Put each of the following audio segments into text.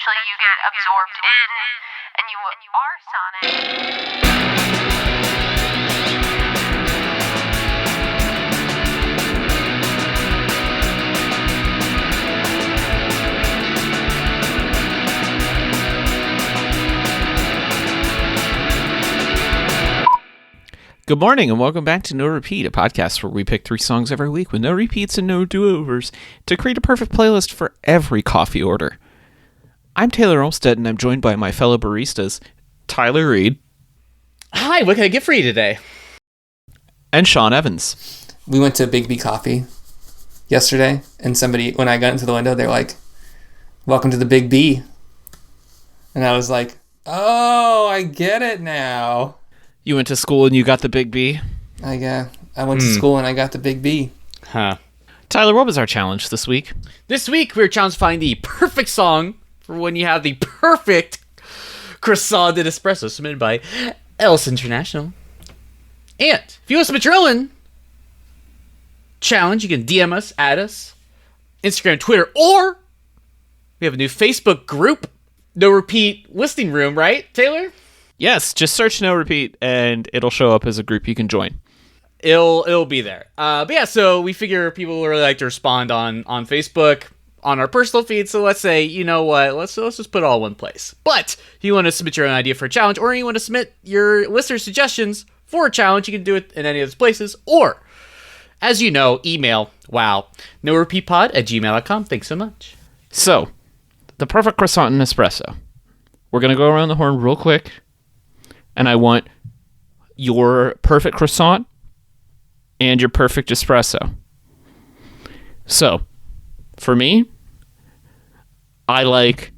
eventually you get absorbed in, and you are Sonic. Good morning and welcome back to No Repeat, a podcast where we pick 3 songs every week with no repeats and no do-overs to create a perfect playlist for every coffee order. I'm Taylor Olmstead and I'm joined by my fellow baristas, Tyler Reed. Hi, what can I get for you today? And Sean Evans. We went to Big B Coffee yesterday, and somebody, when I got into the window, they're like, "Welcome to the Big B." And I was like, "Oh, I get it now." You went to school and you got the Big B? I went to school and I got the Big B. Huh. Tyler, what was our challenge this week? This week, we're challenged to find the perfect song for when you have the perfect Croissant and Espresso, submitted by Else International. And if you want to submit your own challenge, you can DM us, add us, Instagram, Twitter, or we have a new Facebook group, No Repeat Listening Room, right, Taylor? Yes, just search No Repeat and it'll show up as a group you can join. It'll be there. But yeah, so we figure people really like to respond on Facebook, on our personal feed. So let's say, you know what, let's just put it all in one place. But if you want to submit your own idea for a challenge, or you want to submit your listener suggestions for a challenge, you can do it in any of those places. Or, as you know, email, norepeatpod@gmail.com. Thanks so much. So, the perfect croissant and espresso. We're going to go around the horn real quick. And I want your perfect croissant and your perfect espresso. So, for me, I like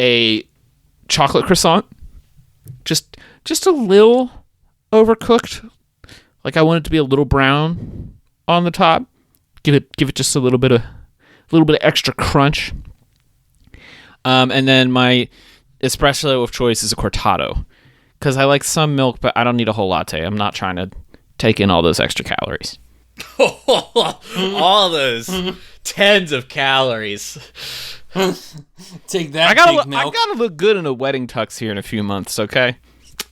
a chocolate croissant. Just a little overcooked. Like I want it to be a little brown on the top. Give it just a little bit of extra crunch. And then my espresso of choice is a cortado. Because I like some milk, but I don't need a whole latte. I'm not trying to take in all those extra calories. All those tens of calories. Take that, I big milk. gotta look good in a wedding tux here in a few months, okay?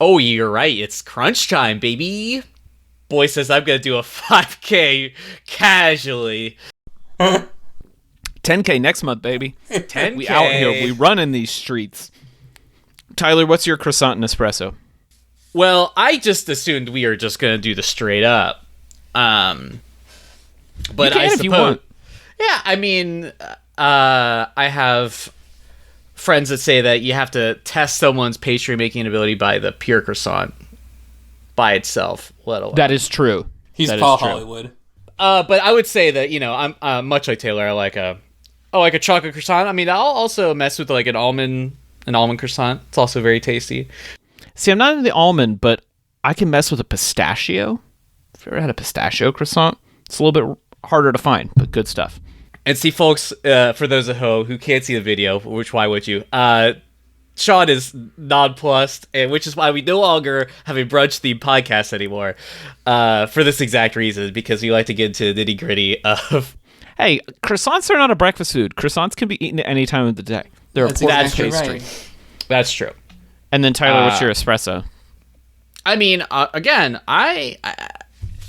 Oh, you're right. It's crunch time, baby. Boy says I'm going to do a 5K casually. 10K next month, baby. 10K. We out here. We run in these streets. Tyler, what's your croissant and espresso? Well, I just assumed we are just going to do the straight up. But You can I if suppose, you want. Yeah, I mean, I have friends that say that you have to test someone's pastry making ability by the pure croissant by itself, let alone. That is true. He's Paul Hollywood. But I would say that, you know, I'm much like Taylor. I like a chocolate croissant. I mean, I'll also mess with like an almond croissant. It's also very tasty. See, I'm not into the almond, but I can mess with a pistachio. If you ever had a pistachio croissant, it's a little bit harder to find, but good stuff. And see, folks, for those at home who can't see the video, which why would you? Sean is nonplussed, and which is why we no longer have a brunch-themed podcast anymore. For this exact reason, because we like to get into the nitty-gritty of... Hey, croissants are not a breakfast food. Croissants can be eaten at any time of the day. They're a form of pastry. Right. That's true. And then, Tyler, what's your espresso? I mean, again, I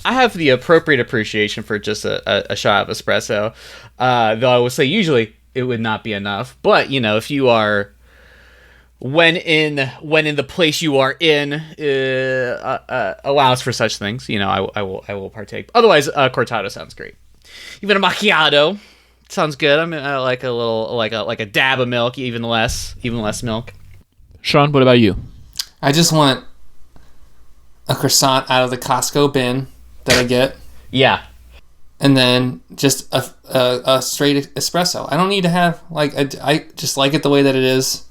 have the appropriate appreciation for just a shot of espresso. Though I would say usually it would not be enough. But, you know, if you are... When in the place you are in allows for such things, you know, I will partake. Otherwise, cortado sounds great. Even a macchiato sounds good. I mean, I like a little like a dab of milk, even less milk. Sean, what about you? I just want a croissant out of the Costco bin that I get. Yeah. And then just a straight espresso. I don't need to have I just like it the way that it is.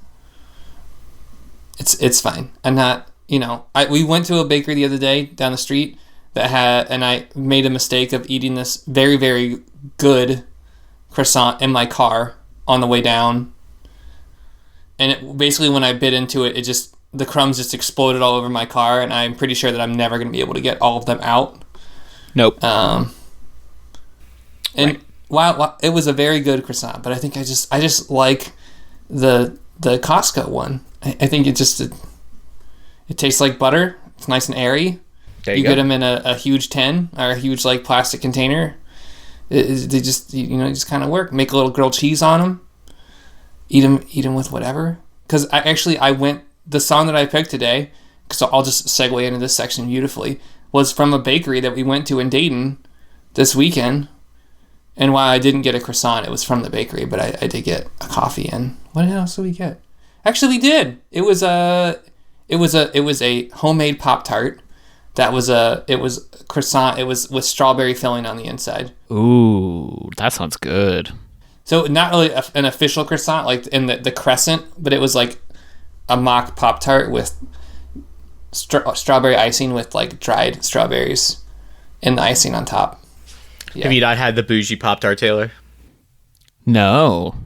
It's fine. I'm not, you know, we went to a bakery the other day down the street and I made a mistake of eating this very, very good croissant in my car on the way down. And basically when I bit into it, the crumbs just exploded all over my car, and I'm pretty sure that I'm never going to be able to get all of them out. Nope. And wow, it was a very good croissant, but I think I just like the Costco one. I think it tastes like butter. It's nice and airy. There You you go. get them in a huge tin or a huge like plastic container. They just just kind of work. Make a little grilled cheese on them. Eat them with whatever. Because the song that I picked today, because I'll just segue into this section beautifully, was from a bakery that we went to in Dayton this weekend. And while I didn't get a croissant, it was from the bakery, but I did get a coffee. And what else did we get? Actually, we did. It was a homemade Pop-Tart. It was croissant. It was with strawberry filling on the inside. Ooh, that sounds good. So not really an official croissant, like in the crescent, but it was like a mock Pop-Tart with strawberry icing with like dried strawberries and the icing on top. Yeah. Have you not had the bougie Pop-Tart, Taylor? No.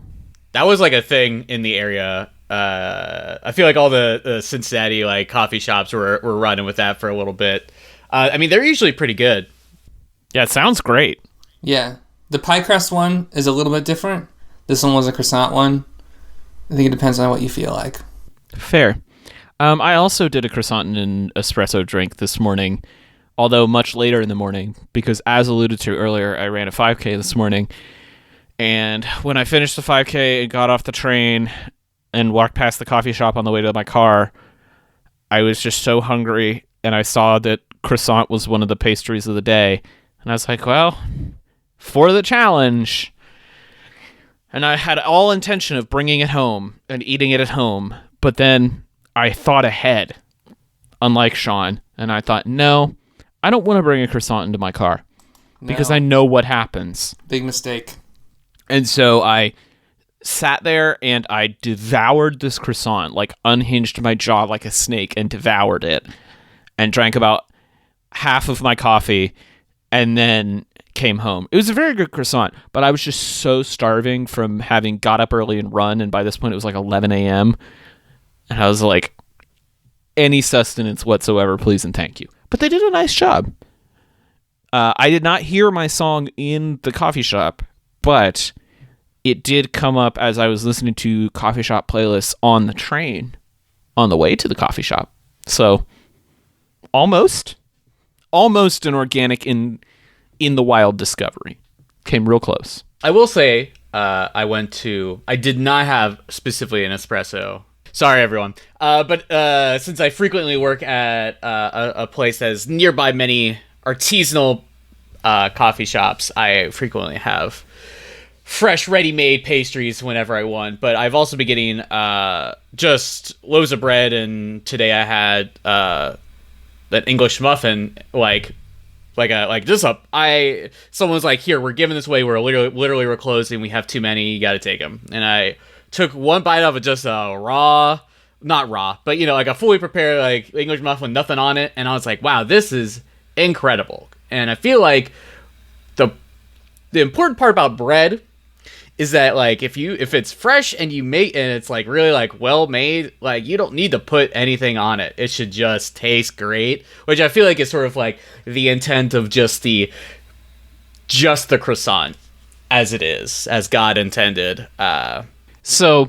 That was like a thing in the area. I feel like all the Cincinnati like coffee shops were running with that for a little bit. I mean, they're usually pretty good. Yeah, it sounds great. Yeah. The pie crust one is a little bit different. This one was a croissant one. I think it depends on what you feel like. Fair. I also did a croissant and espresso drink this morning, although much later in the morning, because as alluded to earlier, I ran a 5K this morning. And when I finished the 5K and got off the train and walked past the coffee shop on the way to my car, I was just so hungry, and I saw that croissant was one of the pastries of the day. And I was like, well, for the challenge. And I had all intention of bringing it home and eating it at home. But then I thought ahead, unlike Sean. And I thought, no, I don't want to bring a croissant into my car because No. I know what happens. Big mistake. And so I sat there and I devoured this croissant, like unhinged my jaw like a snake and devoured it and drank about half of my coffee and then came home. It was a very good croissant, but I was just so starving from having got up early and run. And by this point it was like 11 a.m. And I was like, any sustenance whatsoever, please and thank you. But they did a nice job. I did not hear my song in the coffee shop, but it did come up as I was listening to coffee shop playlists on the train on the way to the coffee shop. So almost an organic in the wild discovery. Came real close. I will say, I did not have specifically an espresso. Sorry, everyone. But since I frequently work at a place that is nearby many artisanal coffee shops, I frequently have fresh, ready-made pastries whenever I want. But I've also been getting just loaves of bread, and today I had an English muffin, someone was like, here, we're giving this away, we're literally we're closing, we have too many, you gotta take them. And I took one bite of it, just a not raw, but like a fully prepared like English muffin with nothing on it, and I was like, wow, this is incredible. And I feel like the important part about bread is that like if it's fresh and it's like really like well made, like you don't need to put anything on it. It should just taste great, which I feel like is sort of like the intent of just the croissant as it is, as God intended. So,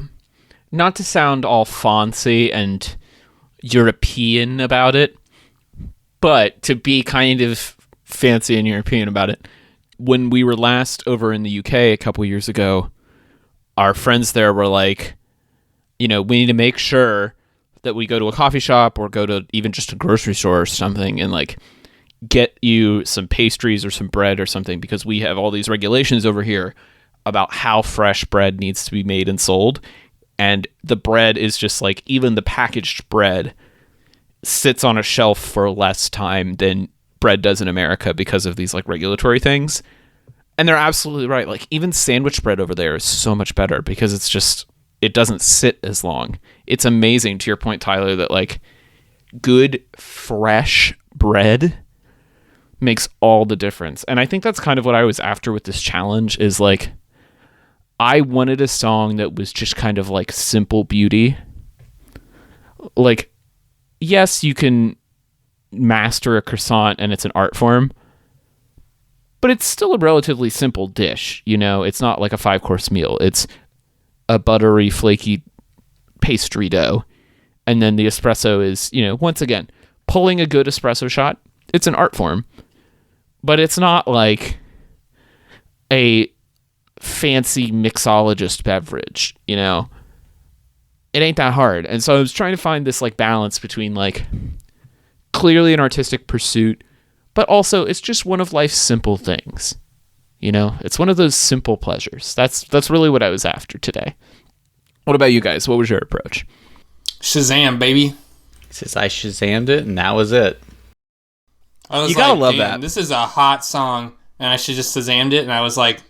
not to sound all fancy and European about it, but to be kind of fancy and European about it, when we were last over in the UK a couple years ago, our friends there were like, we need to make sure that we go to a coffee shop or go to even just a grocery store or something and like get you some pastries or some bread or something, because we have all these regulations over here about how fresh bread needs to be made and sold. And the bread is just like, even the packaged bread sits on a shelf for less time than bread does in America because of these like regulatory things. And they're absolutely right. Like even sandwich bread over there is so much better because it doesn't sit as long. It's amazing, to your point, Tyler, that like good fresh bread makes all the difference. And I think that's kind of what I was after with this challenge, is like I wanted a song that was just kind of like simple beauty. Like, yes, you can master a croissant and it's an art form, but it's still a relatively simple dish. It's not like a 5-course meal. It's a buttery, flaky pastry dough. And then the espresso is, once again, pulling a good espresso shot. It's an art form, but it's not like a fancy mixologist beverage, It ain't that hard. And so I was trying to find this like balance between like clearly an artistic pursuit, but also it's just one of life's simple things. It's one of those simple pleasures. That's really what I was after today. What about you guys? What was your approach? Shazam, baby. Since I Shazammed it, and that was it. I was You gotta like, love damn, that. This is a hot song, and I should just Shazammed it. And I was like,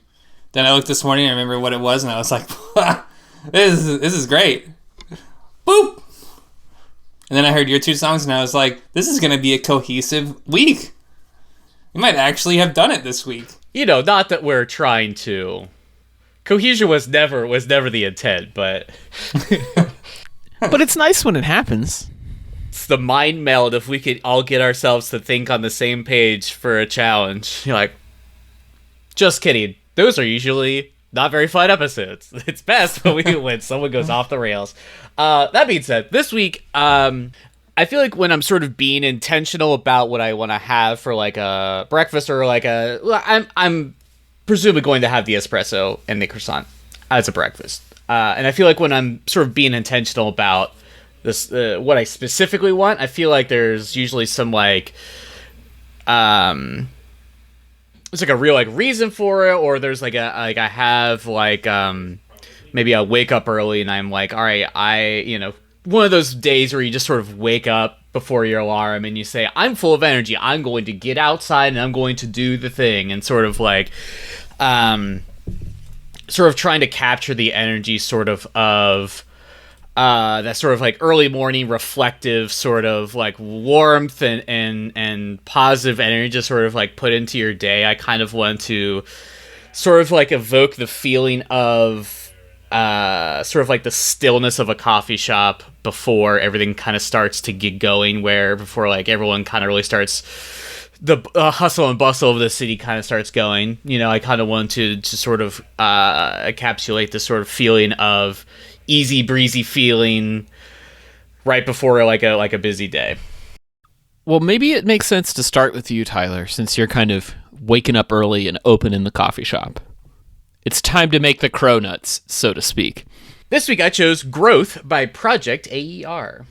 then I looked this morning, and I remember what it was, and I was like, this is great. Boop. And then I heard your two songs, and I was like, this is gonna be a cohesive week. You might actually have done it this week. Not that we're trying to. Cohesion was never the intent, but But it's nice when it happens. it's the mind meld if we could all get ourselves to think on the same page for a challenge. You're like, just kidding. Those are usually not very fun episodes. It's best when someone goes off the rails. That being said, this week, I feel like when I'm sort of being intentional about what I want to have for like a breakfast or like I'm presumably going to have the espresso and the croissant as a breakfast. And I feel like when I'm sort of being intentional about this, what I specifically want, I feel like there's usually some like, it's like a real like reason for it, or there's like I have like, maybe I wake up early and I'm like, all right, one of those days where you just sort of wake up before your alarm and you say, I'm full of energy. I'm going to get outside and I'm going to do the thing, and sort of like, sort of trying to capture the energy sort of that sort of like early morning reflective sort of like warmth and positive energy just sort of like put into your day. I kind of want to sort of like evoke the feeling of sort of like the stillness of a coffee shop before everything kind of starts to get going, where before like everyone kind of really starts, the hustle and bustle of the city kind of starts going. I kind of want to sort of encapsulate this sort of feeling of easy breezy feeling right before like a busy day. Well, maybe it makes sense to start with you, Tyler, since you're kind of waking up early and opening the coffee shop. It's time to make the cronuts, so to speak. This week I chose Growth by Project AER.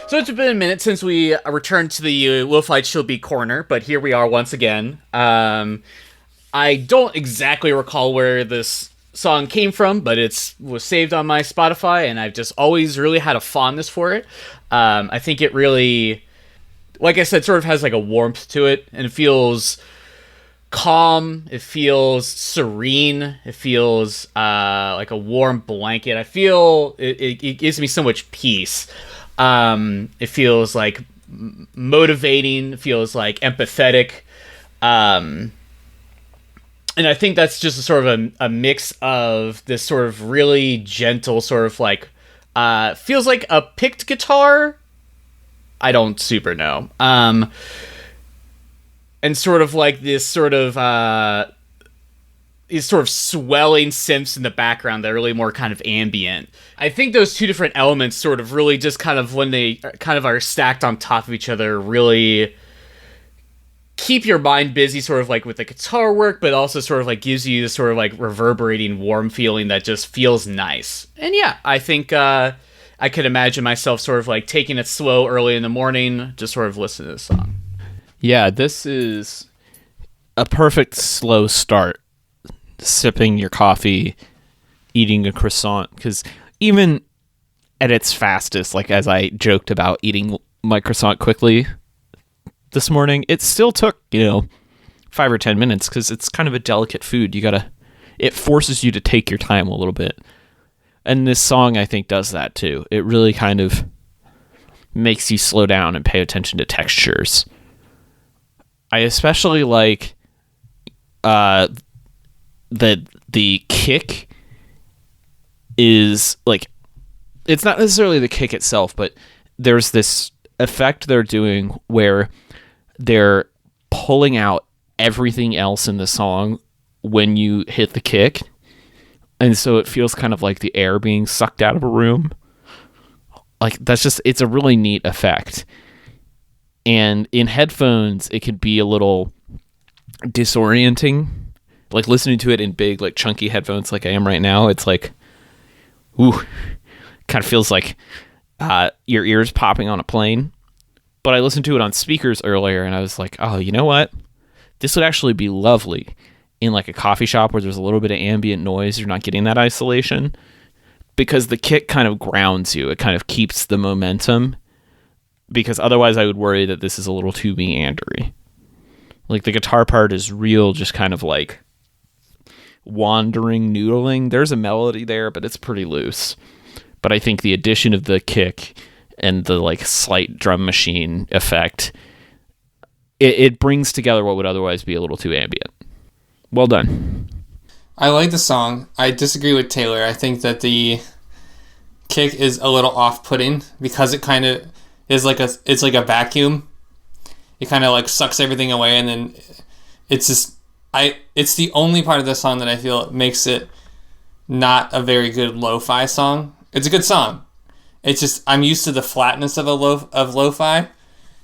So it's been a minute since we returned to the Wolf Light She'll Be corner, but here we are once again. I don't exactly recall where this song came from, but was saved on my Spotify, and I've just always really had a fondness for it. I think it really, like I said, sort of has like a warmth to it, and it feels calm, it feels serene, it feels like a warm blanket. I feel it gives me so much peace. It feels like motivating, it feels like empathetic, and I think that's just a sort of a mix of this sort of really gentle sort of like feels like a picked guitar. I don't super know. And sort of like this sort of these sort of swelling synths in the background that are really more kind of ambient. I think those two different elements sort of really just kind of, when they kind of are stacked on top of each other, really keep your mind busy sort of like with the guitar work, but also sort of like gives you this sort of like reverberating warm feeling that just feels nice. And yeah, I think I could imagine myself sort of like taking it slow early in the morning, just sort of listening to this song. Yeah, this is a perfect slow start. Sipping your coffee, eating a croissant, because even at its fastest, like as I joked about eating my croissant quickly this morning, it still took 5 or 10 minutes, because it's kind of a delicate food. It forces you to take your time a little bit. And this song, I think, does that too. It really kind of makes you slow down and pay attention to textures. I especially like the kick is like, it's not necessarily the kick itself, but there's this effect they're doing where they're pulling out everything else in the song when you hit the kick. And so it feels kind of like the air being sucked out of a room. Like, it's a really neat effect. And in headphones, it can be a little disorienting. Like, listening to it in big, like, chunky headphones like I am right now, it's like, ooh, kind of feels like your ears popping on a plane. But I listened to it on speakers earlier, and I was like, oh, you know what? This would actually be lovely in, like, a coffee shop where there's a little bit of ambient noise. You're not getting that isolation. Because the kick kind of grounds you. It kind of keeps the momentum. Because otherwise I would worry that this is a little too meandery. Like, the guitar part is real, just kind of like wandering, noodling. There's a melody there, but it's pretty loose. But I think the addition of the kick and the, like, slight drum machine effect, it brings together what would otherwise be a little too ambient. Well done. I like the song. I disagree with Taylor. I think that the kick is a little off-putting because it kind of is like a vacuum. It kind of like sucks everything away, and then it's just it's the only part of the song that I feel makes it not a very good lo-fi song. It's a good song. It's just I'm used to the flatness of lo-fi,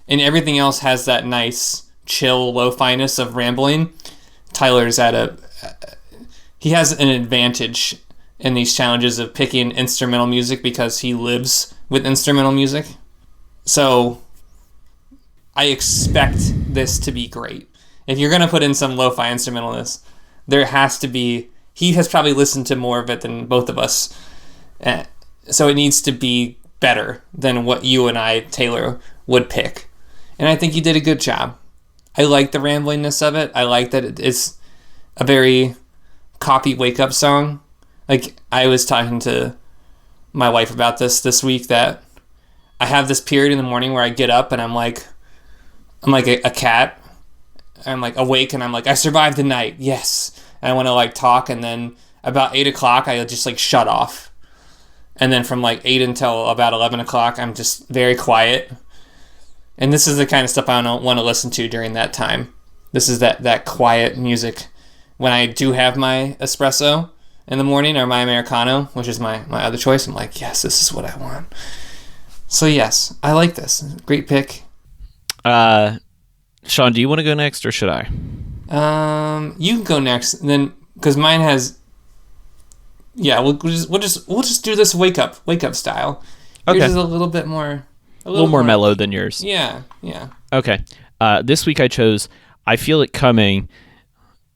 and everything else has that nice chill lo-fi-ness of rambling. Tyler's he has an advantage in these challenges of picking instrumental music because he lives with instrumental music. So I expect this to be great. If you're going to put in some lo-fi instrumentalness, there has to be... He has probably listened to more of it than both of us. So it needs to be better than what you and I, Taylor, would pick. And I think you did a good job. I like the ramblingness of it. I like that it's a very coffee wake-up song. Like, I was talking to my wife about this week, that I have this period in the morning where I get up and I'm like a cat. I'm like awake and I'm like, I survived the night. Yes. And I want to like talk, and then about 8 o'clock I just like shut off. And then from like 8 until about 11 o'clock I'm just very quiet. And this is the kind of stuff I don't want to listen to during that time. This is that quiet music. When I do have my espresso in the morning, or my Americano, which is my other choice, I'm like, yes, this is what I want. So yes, I like this. Great pick. Sean, do you want to go next, or should I? You can go next, then, because mine has. Yeah, we'll just do this wake up style. Okay. Yours is a little bit more. A little more mellow than yours. Yeah. Okay. This week I chose "I Feel It Coming,"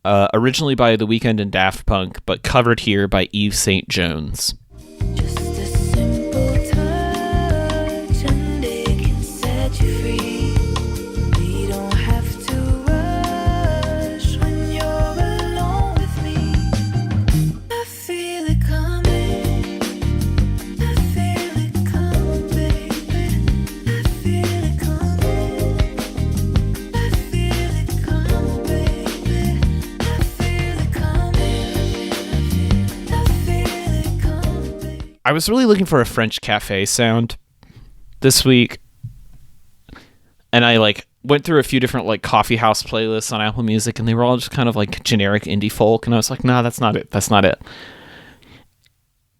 originally by The Weeknd and Daft Punk, but covered here by Yves St. Jones. Just a simple touch and it can set you free. We don't have to rush when you're alone with me. I feel it coming. I feel it coming, baby. I feel it coming. I feel it coming, baby. I feel it coming. I feel it coming, baby. I was really looking for a French cafe sound this week, and I like went through a few different like coffee house playlists on Apple Music, and they were all just kind of like generic indie folk, and I was like, nah, that's not it.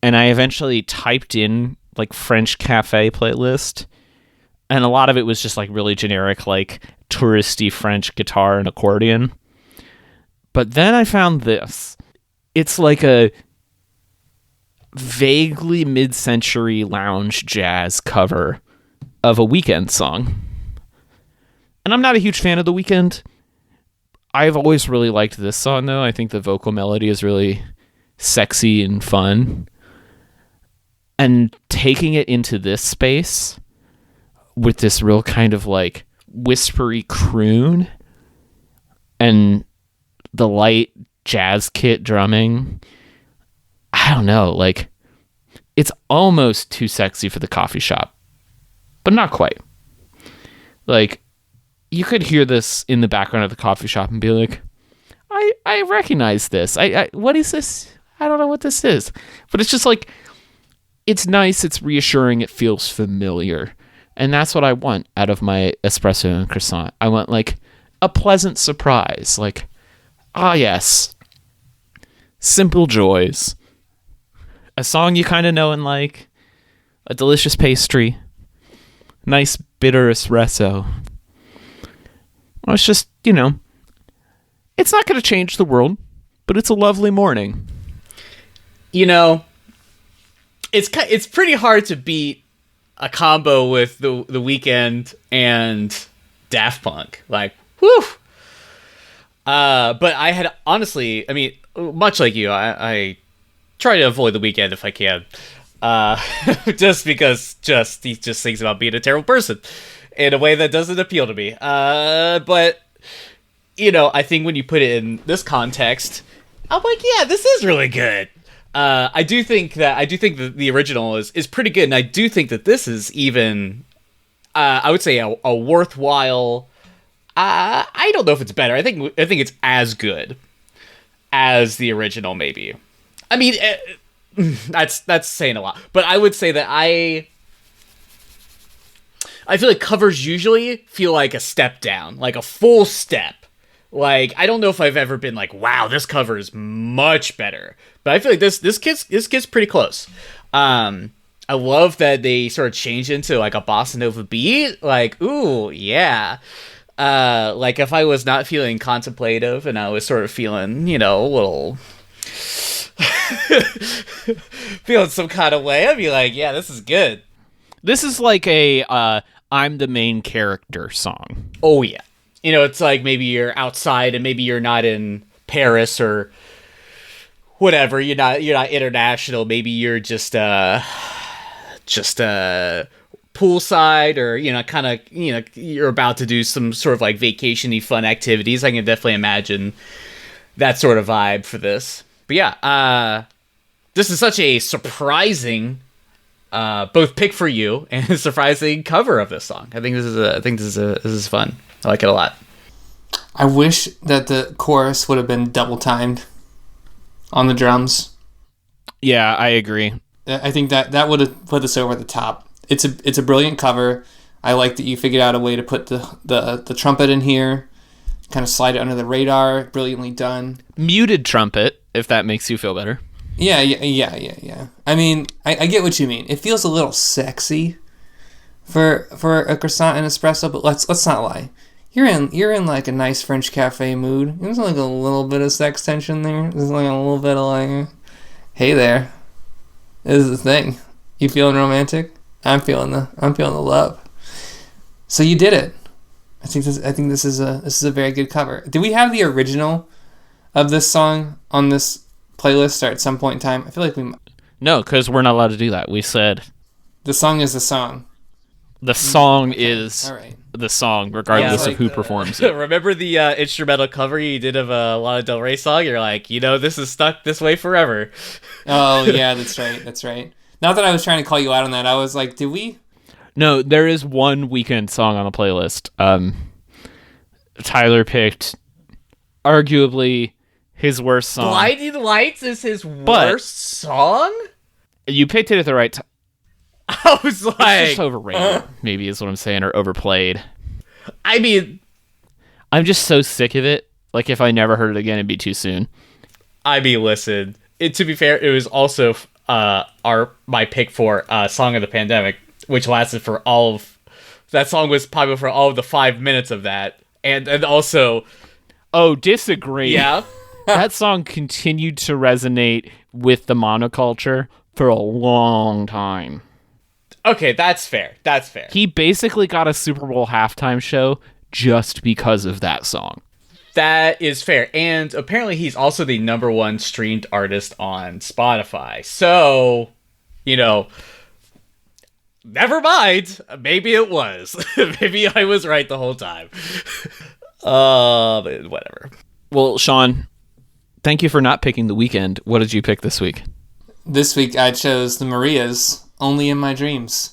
And I eventually typed in like French cafe playlist, and a lot of it was just like really generic, like touristy French guitar and accordion. But then I found this. It's like a vaguely mid-century lounge jazz cover of a Weeknd song. And I'm not a huge fan of The Weeknd. I've always really liked this song, though. I think the vocal melody is really sexy and fun. And taking it into this space with this real kind of like whispery croon and the light jazz kit drumming, I don't know, like it's almost too sexy for the coffee shop, but not quite. Like, you could hear this in the background of the coffee shop and be like, I recognize this. I what is this? I don't know what this is. But it's just like, it's nice, it's reassuring, it feels familiar. And that's what I want out of my espresso and croissant. I want like a pleasant surprise. Like, yes, simple joys. A song you kind of know and like, a delicious pastry, nice bitter espresso. Well, it's just, it's not going to change the world, but it's a lovely morning. It's pretty hard to beat a combo with the Weeknd and Daft Punk. Like, whew. But I had honestly, much like you, I try to avoid the Weeknd if I can. Just because he just thinks about being a terrible person in a way that doesn't appeal to me. But I think when you put it in this context, I'm like, yeah, this is really good. I do think the original is pretty good, and I do think that this is even, I would say a worthwhile. I don't know if it's better. I think it's as good as the original, maybe. That's saying a lot, but I would say that I feel like covers usually feel like a step down, like a full step. Like, I don't know if I've ever been like, wow, this cover is much better. But I feel like this kid's pretty close. I love that they sort of changed into like a bossa nova beat. Like, ooh, yeah. Like if I was not feeling contemplative and I was sort of feeling, a little feeling some kind of way, I'd be like, yeah, this is good. This is like a I'm the main character song. Oh yeah. It's like maybe you're outside and maybe you're not in Paris or whatever. You're not international. Maybe you're just poolside or, kind of, you're about to do some sort of like vacation-y fun activities. I can definitely imagine that sort of vibe for this. But yeah, this is such a surprising both pick for you and a surprising cover of this song. I think this is fun. I like it a lot. I wish that the chorus would have been double timed on the drums. Yeah, I agree. I think that would have put this over the top. It's a brilliant cover. I like that you figured out a way to put the trumpet in here, kind of slide it under the radar. Brilliantly done. Muted trumpet, if that makes you feel better. Yeah. I get what you mean. It feels a little sexy for a croissant and espresso, but let's not lie. You're in like a nice French cafe mood. There's like a little bit of sex tension there. There's like a little bit of like, hey there, this is the thing. You feeling romantic? I'm feeling the love. So you did it. I think this is a very good cover. Did we have the original of this song on this playlist or at some point in time? I feel like we. No, because we're not allowed to do that. We said the song is the song. The song is all right. The song, regardless of who performs it. Remember the instrumental cover you did of a Lana Del Rey song? You're like, this is stuck this way forever. Oh, yeah, that's right. Not that I was trying to call you out on that. I was like, did we? No, there is one Weeknd song on the playlist. Tyler picked arguably his worst song. Blinding Lights is his worst song? You picked it at the right time. I was like... It's just overrated, maybe is what I'm saying, or overplayed. I'm just so sick of it. Like, if I never heard it again, it'd be too soon. Listen. To be fair, it was also my pick for Song of the Pandemic, which lasted for all of... That song was popular for all of the 5 minutes of that. And also... Oh, disagree. Yeah? That song continued to resonate with the monoculture for a long time. Okay, that's fair. He basically got a Super Bowl halftime show just because of that song. That is fair. And apparently he's also the number one streamed artist on Spotify. So, never mind. Maybe it was. Maybe I was right the whole time. But whatever. Well, Sean, thank you for not picking The Weeknd. What did you pick this week? This week I chose the Marias, Only in My Dreams.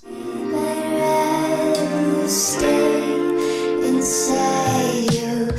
Stay inside your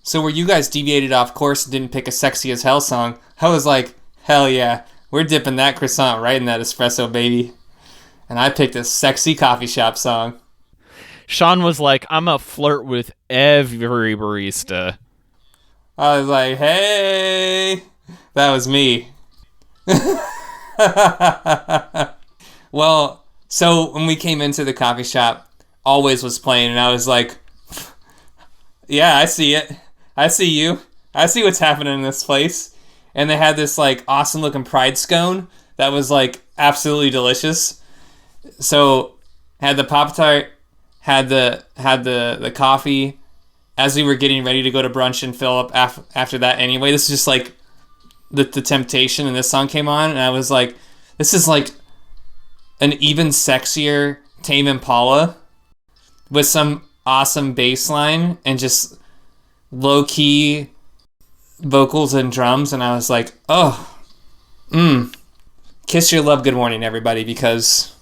So where you guys deviated off course and didn't pick a Sexy as Hell song, I was like, hell yeah, we're dipping that croissant right in that espresso, baby. And I picked a sexy coffee shop song. Sean was like, I'm a flirt with every barista. I was like, hey, that was me. Well, so when we came into the coffee shop, Always was playing, and I was like, yeah, I see it. I see you. I see what's happening in this place. And they had this like awesome looking pride scone that was like absolutely delicious. So had the Pop-Tart, had the coffee. As we were getting ready to go to brunch and fill up after that anyway, this is just like the temptation, and this song came on, and I was like, this is like an even sexier Tame Impala with some awesome bass line and just low-key vocals and drums, and I was like, kiss your love good morning, everybody, because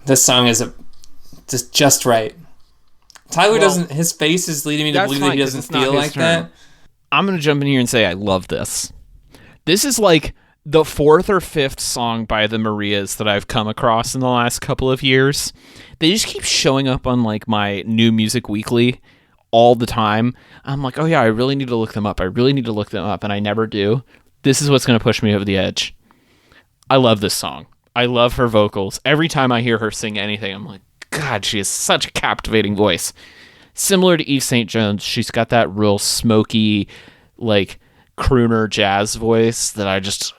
this song is just right. Tyler doesn't, his face is leading me to believe that he doesn't feel like that. I'm going to jump in here and say I love this. This is like the fourth or fifth song by the Marias that I've come across in the last couple of years. They just keep showing up on like my New Music Weekly all the time. I'm like, oh yeah, I really need to look them up. And I never do. This is what's going to push me over the edge. I love this song. I love her vocals. Every time I hear her sing anything, I'm like, God, she has such a captivating voice. Similar to Eve St. Jones, she's got that real smoky, like, crooner jazz voice that I just,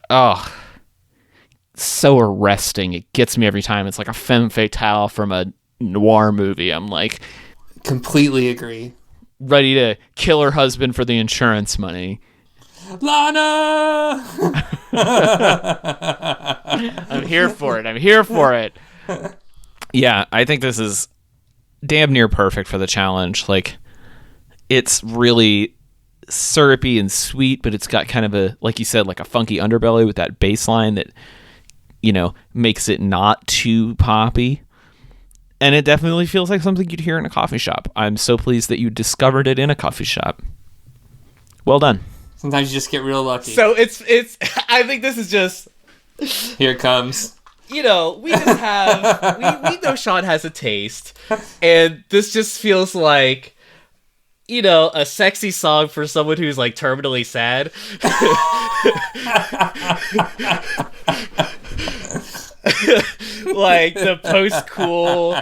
so arresting. It gets me every time. It's like a femme fatale from a noir movie. I'm like, completely agree. Ready to kill her husband for the insurance money. Lana! I'm here for it. Yeah, I think this is damn near perfect for the challenge. Like, it's really syrupy and sweet, but it's got kind of a, like you said, like a funky underbelly with that bass line that, you know, makes it not too poppy. And it definitely feels like something you'd hear in a coffee shop. I'm so pleased that you discovered it in a coffee shop. Well done. Sometimes you just get real lucky. So it's I think this is just, here it comes. you know, we just have we know Sean has a taste, and this just feels like, you know, a sexy song for someone who's like terminally sad. Like the post-cool,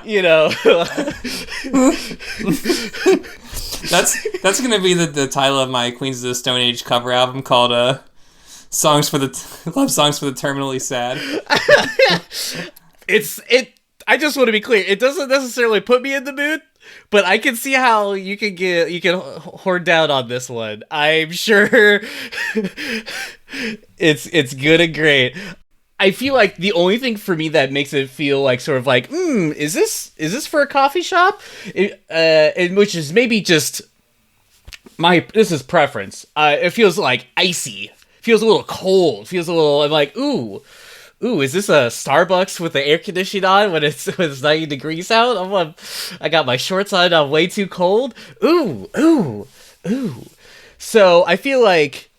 you know. That's gonna be the title of my Queens of the Stone Age cover album called Love Songs for the Terminally Sad. I just want to be clear. It doesn't necessarily put me in the mood, but I can see how you can horn down on this one. I'm sure it's good and great. I feel like the only thing for me that makes it feel like sort of like, is this for a coffee shop? And which is maybe just this is preference. It feels like icy. Feels a little cold. I'm like, ooh, is this a Starbucks with the air conditioning on when it's 90 degrees out? I got my shorts on. I'm way too cold. Ooh. So I feel like,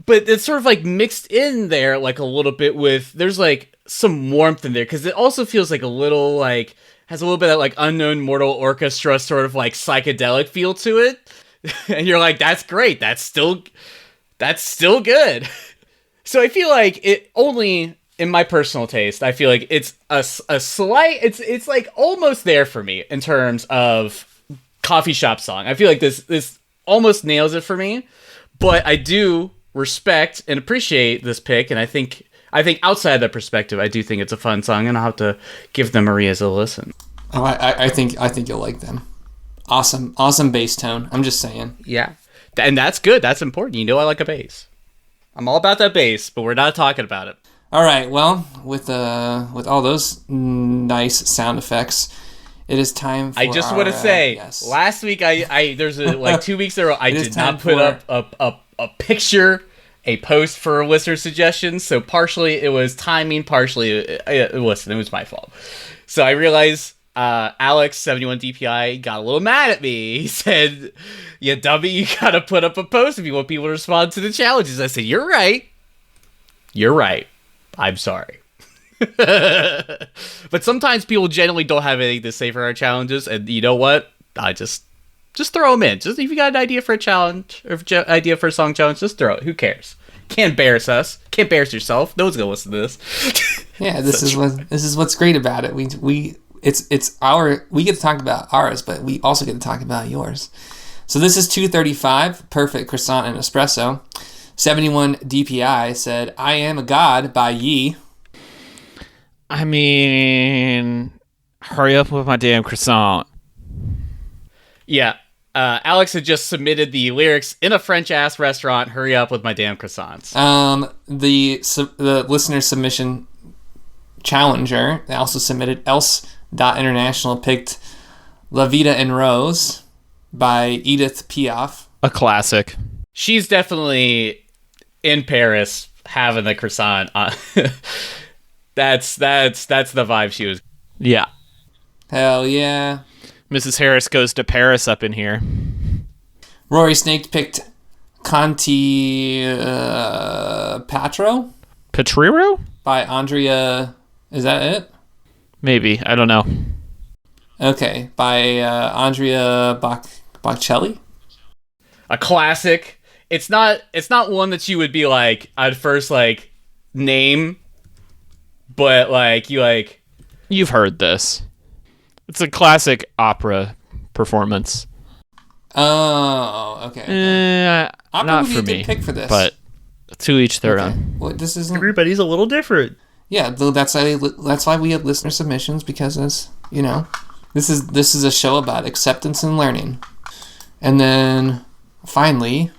but it's sort of like mixed in there like a little bit with, there's like some warmth in there, because it also feels like a little like, has a little bit of like Unknown Mortal Orchestra sort of like psychedelic feel to it. And you're like, that's great. That's still good. So I feel like it only, in my personal taste, I feel like it's a slight, it's like almost there for me in terms of coffee shop song. I feel like this almost nails it for me, but I do respect and appreciate this pick, and I think I think outside that perspective, I do think it's a fun song, and I'll have to give the Marias a listen. Oh, I think you'll like them. Awesome bass tone. I'm just saying. Yeah, and that's good. That's important. You know, I like a bass. I'm all about that bass, but we're not talking about it. All right. Well, with all those nice sound effects, it is time for I just want to say, yes. last week there's like 2 weeks in a row I It is did time not put for- up a picture, a post for listener suggestions. So partially it was timing, partially listen, it was my fault. So I realized Alex 71 DPI got a little mad at me. He said, "Yeah, dummy, you gotta put up a post if you want people to respond to the challenges." I said, "You're right. You're right. I'm sorry." But sometimes people generally don't have anything to say for our challenges, and you know what? I just throw them in. Just if you got an idea for a challenge or idea for a song challenge, just throw it. Who cares? Can't embarrass us. Can't embarrass yourself. No one's gonna listen to this. Yeah, this is what's great about it. We get to talk about ours, but we also get to talk about yours. So this is 235, Perfect Croissant and Espresso. 71 DPI said, "I Am a God" by Yee. I mean, hurry up with my damn croissant. Yeah. Alex had just submitted the lyrics in a French-ass restaurant. Hurry up with my damn croissants. The listener submission challenger also submitted else.international picked La Vida en Rose by Edith Piaf. A classic. She's definitely in Paris having the croissant. That's the vibe she was. Yeah. Hell yeah. Mrs. Harris goes to Paris up in here. Rory Snake picked Conti Patro Petriro? by Andrea. Is that it? Maybe. I don't know. Okay, by Andrea Bocelli. A classic. It's not one that you would be like I'd first like name, but like you like. You've heard this. It's a classic opera performance. Oh, okay. Opera Not would be for a good me. pick for this. But to each their Okay. own. Well, this isn't. Everybody's a little different. Yeah, that's why we have listener submissions, because it's, this is a show about acceptance and learning. And then finally,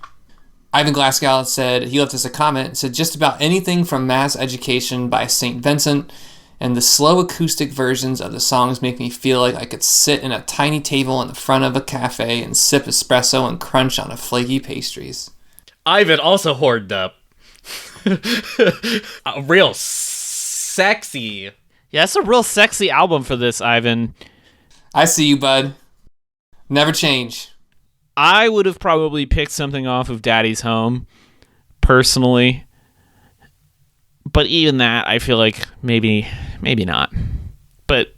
Ivan Glasgow said, he left us a comment, said just about anything from Mass Education by St. Vincent, and the slow acoustic versions of the songs make me feel like I could sit in a tiny table in the front of a cafe and sip espresso and crunch on a flaky pastries. Ivan also hoarded up. A real sexy. Yeah, that's a real sexy album for this, Ivan. I see you, bud. Never change. I would have probably picked something off of Daddy's Home, personally. But even that, I feel like maybe not. But,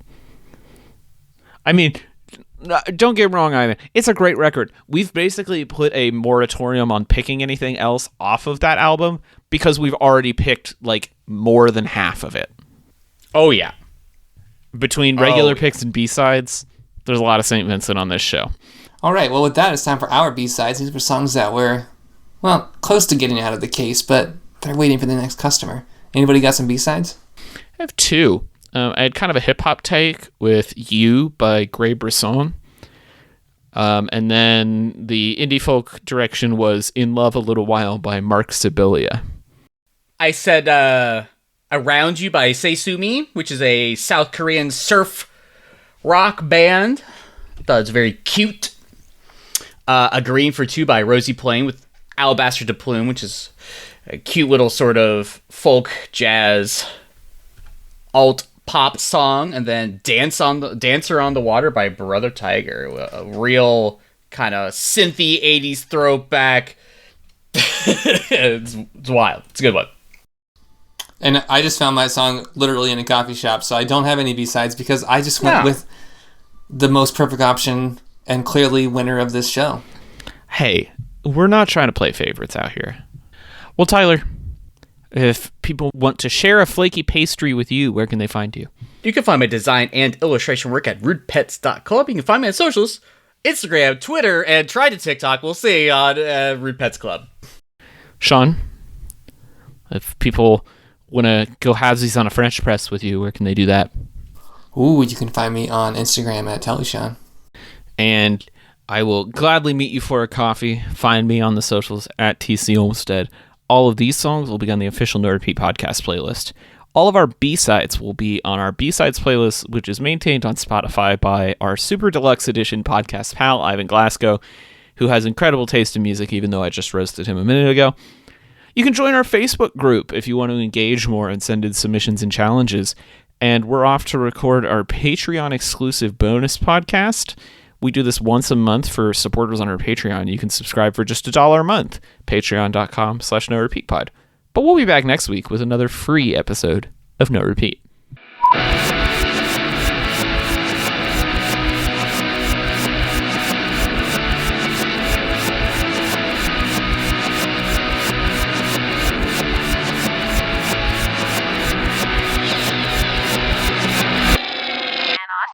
I mean, don't get me wrong, Ivan. It's a great record. We've basically put a moratorium on picking anything else off of that album because we've already picked, like, more than half of it. Oh yeah. Between regular picks and B-sides, there's a lot of St. Vincent on this show. All right, well, with that, it's time for our B-sides. These were songs that were, well, close to getting out of the case, but they're waiting for the next customer. Anybody got some B-sides? I have two. I had kind of a hip-hop take with You by Grey Brisson. And then the indie folk direction was In Love a Little While by Mark Sibilia. I said Around You by Seisumi, which is a South Korean surf rock band. I thought it was very cute. A Green for Two by Rosie Plain with Alabaster de Plume, which is a cute little sort of folk jazz alt pop song. And then Dancer on the Water by Brother Tiger, a real kind of synthy 80s throwback. It's wild. It's a good one. And I just found my song literally in a coffee shop, so I don't have any B-sides because I just went with the most perfect option and clearly winner of this show. Hey, we're not trying to play favorites out here. Well, Tyler, if people want to share a flaky pastry with you, where can they find you? You can find my design and illustration work at rudepets.club. You can find me on socials, Instagram, Twitter, and try to TikTok. We'll see on Rude Pets Club. Sean, if people want to go halvesies on a French press with you, where can they do that? Ooh, you can find me on Instagram at Tellysean. And I will gladly meet you for a coffee. Find me on the socials at TC Olmstead. All of these songs will be on the official No Repeat podcast playlist. All of our B-sides will be on our B-sides playlist, which is maintained on Spotify by our super deluxe edition podcast pal, Ivan Glasgow, who has incredible taste in music, even though I just roasted him a minute ago. You can join our Facebook group if you want to engage more and send in submissions and challenges. And we're off to record our Patreon exclusive bonus podcast. We do this once a month for supporters on our Patreon. You can subscribe for just $1 a month. Patreon.com/NoRepeatPod. But we'll be back next week with another free episode of No Repeat.